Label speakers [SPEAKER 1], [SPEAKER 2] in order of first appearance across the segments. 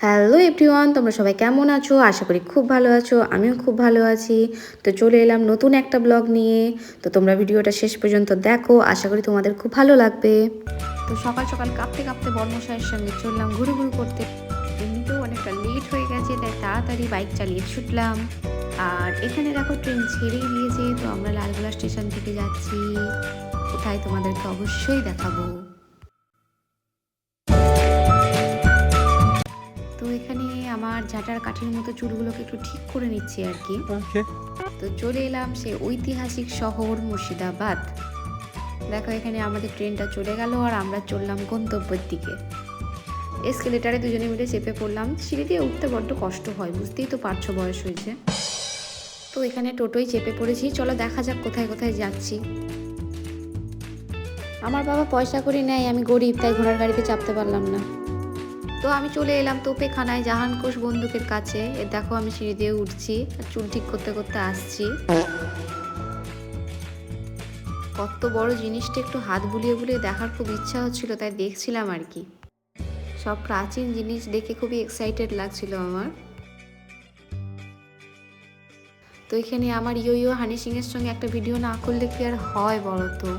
[SPEAKER 1] Hello everyone, তোমরা সবাই কেমন আছো? আশা করি খুব ভালো আছো। আমিও খুব ভালো আছি। তো চলে এলাম নতুন একটা ব্লগ নিয়ে। তো তোমরা ভিডিওটা শেষ পর্যন্ত দেখো, আশা করি তোমাদের খুব ভালো লাগবে। তো সকাল সকাল কাঁপতে কাঁপতে বর্মশাইয়ের সঙ্গে চললাম ঘুরু ঘুরু করতে। এমনিতেও অনেকটা লেট হয়ে গেছে, তাই তাড়াতাড়ি বাইক চালিয়ে ছুটলাম। আর এখানে দেখো ট্রেন ছেড়েই দিয়েছে। তো আমরা লালগোলা স্টেশন থেকে যাচ্ছি। কোথায় তোমাদেরকে অবশ্যই দেখাবো। তো এখানে আমার ঝাঁটার কাঠির মতো চুলগুলোকে একটু ঠিক করে নিচ্ছি আর কি। তো চলে এলাম সেই ঐতিহাসিক শহর মুর্শিদাবাদ। দেখো এখানে আমাদের ট্রেনটা চলে গেল আর আমরা চললাম গন্তব্যের দিকে। এসকেলেটারে দুজনে মিলে চেপে পড়লাম। সিঁড়ি দিয়ে উঠতে বড্ড কষ্ট হয়, বুঝতেই তো পারছো, বয়স হয়েছে। তো এখানে টোটোই চেপে পড়েছি। চলো দেখা যাক কোথায় কোথায় যাচ্ছি। আমার বাবা পয়সা করে নেয়, আমি গরিব, তাই ঘোড়ার গাড়িতে চাপতে পারলাম না। তো আমি চলে এলাম তোপেখানায় জাহানকোষ বন্দুকের কাছে। দেখো আমি সিঁড়ি দিয়ে উঠছি আর চুল ঠিক করতে করতে আসছি। কত বড় জিনিসটা একটু হাত বুলিয়ে বুলিয়ে দেখার খুব ইচ্ছা হচ্ছিল, তাই দেখছিলাম আর কি। সব প্রাচীন জিনিস দেখে খুবই এক্সাইটেড লাগছিল আমার। তো এখানে আমার ইয়ো হানি সিং এর সঙ্গে একটা ভিডিও না করলে কি আর হয় বলো তো।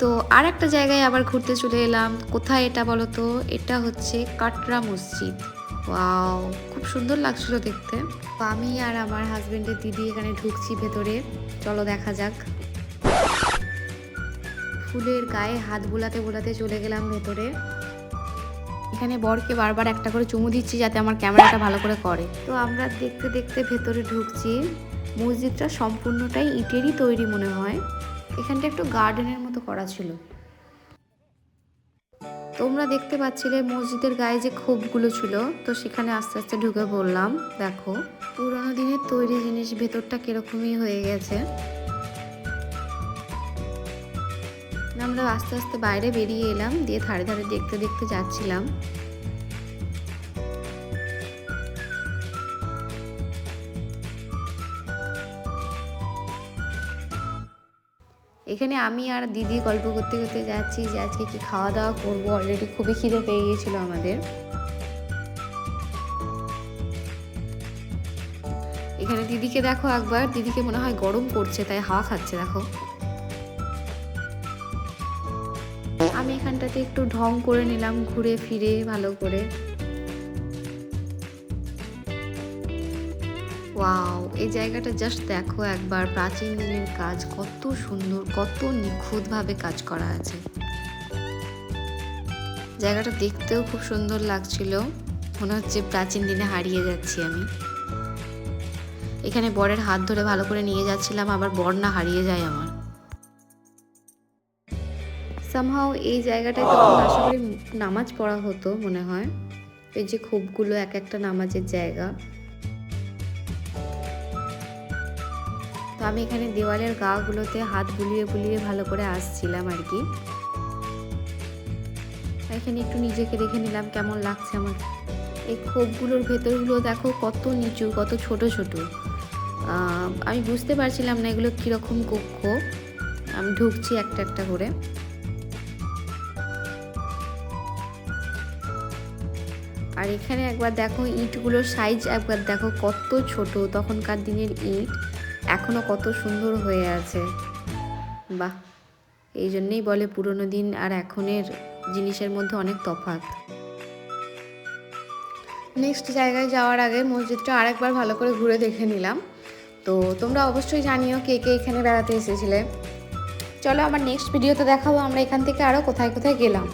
[SPEAKER 1] তো আর একটা জায়গায় আবার ঘুরতে চলে এলাম। কোথায় এটা বলো তো? এটা হচ্ছে কাটরা মসজিদ। ওয়াও, খুব সুন্দর লাগছিল দেখতে। তো আমি আর আমার হাজবেন্ডের দিদি এখানে ঢুকছি ভেতরে। চলো দেখা যাক। ফুলের গায়ে হাত বোলাতে বোলাতে চলে গেলাম ভেতরে। এখানে বরকে বারবার একটা করে চুমু দিচ্ছি যাতে আমার ক্যামেরাটা ভালো করে করে। তো আমরা দেখতে দেখতে ভেতরে ঢুকছি। মসজিদটা সম্পূর্ণটাই ইটেরই তৈরি মনে হয়। এখানটা একটু গার্ডেনের মতো করা ছিল। তোমরা দেখতে পাচ্ছিলে মসজিদের গায়ে যে খোপগুলো ছিল, তো সেখানে আস্তে আস্তে ঢুকে পড়লাম। দেখো পুরোনো দিনের তৈরি জিনিস, ভেতরটা কিরকমই হয়ে গেছে। আমরা আস্তে আস্তে বাইরে বেরিয়ে এলাম, দিয়ে ধারে ধারে দেখতে দেখতে যাচ্ছিলাম। এখানে আমি আর দিদি গল্প করতে করতে যাচ্ছি যে আজকে কি খাওয়া দাওয়া করবো। অলরেডি খুবই খিদে পেয়ে গিয়েছিল আমাদের। এখানে দিদিকে দেখো একবার, দিদিকে মনে হয় গরম করছে তাই হাওয়া খাচ্ছে। দেখো আমি এখানটাতে একটু ঢং করে নিলাম ঘুরে ফিরে ভালো করে। ওয়াও, এই জায়গাটা জাস্ট দেখো একবার। প্রাচীন দিনের কাজ, কত সুন্দর, কত নিখুঁতভাবে কাজ করা আছে। জায়গাটা দেখতেও খুব সুন্দর লাগছিল, মনে হচ্ছে প্রাচীন দিনে হারিয়ে যাচ্ছি আমি। এখানে বরের হাত ধরে ভালো করে নিয়ে যাচ্ছিলাম, আবার বর না হারিয়ে যায় আমার। সামহাও এই জায়গাটায় তখন আশা করি নামাজ পড়া হতো মনে হয়। এই যে খোপগুলো এক একটা নামাজের জায়গা। তো আমি এখানে দেওয়ালের গাগুলোতে হাত বুলিয়ে বুলিয়ে ভালো করে আসছিলাম আর কি। এখানে একটু নিজেকে দেখে নিলাম কেমন লাগছে আমার। এই খোপগুলোর ভেতরগুলো দেখো কত নিচু, কত ছোট ছোট। আমি বুঝতে পারছিলাম না এগুলো কীরকম কক্ষ। আমি ঢুকছি একটা একটা করে। আর এখানে একবার দেখো ইটগুলোর সাইজ, একবার দেখো কত ছোট। তখনকার দিনের ইট এখনও কত সুন্দর হয়ে আছে। বাহ, এই জন্যেই বলে পুরনো দিন আর এখনের জিনিসের মধ্যে অনেক তফাৎ। নেক্সট জায়গায় যাওয়ার আগে মসজিদটা আরেকবার ভালো করে ঘুরে দেখে নিলাম। তো তোমরা অবশ্যই জানিও কে কে এখানে বেড়াতে এসেছিলে। চলো আমার নেক্সট ভিডিওতে দেখাবো আমরা এখান থেকে আরও কোথায় কোথায় গেলাম।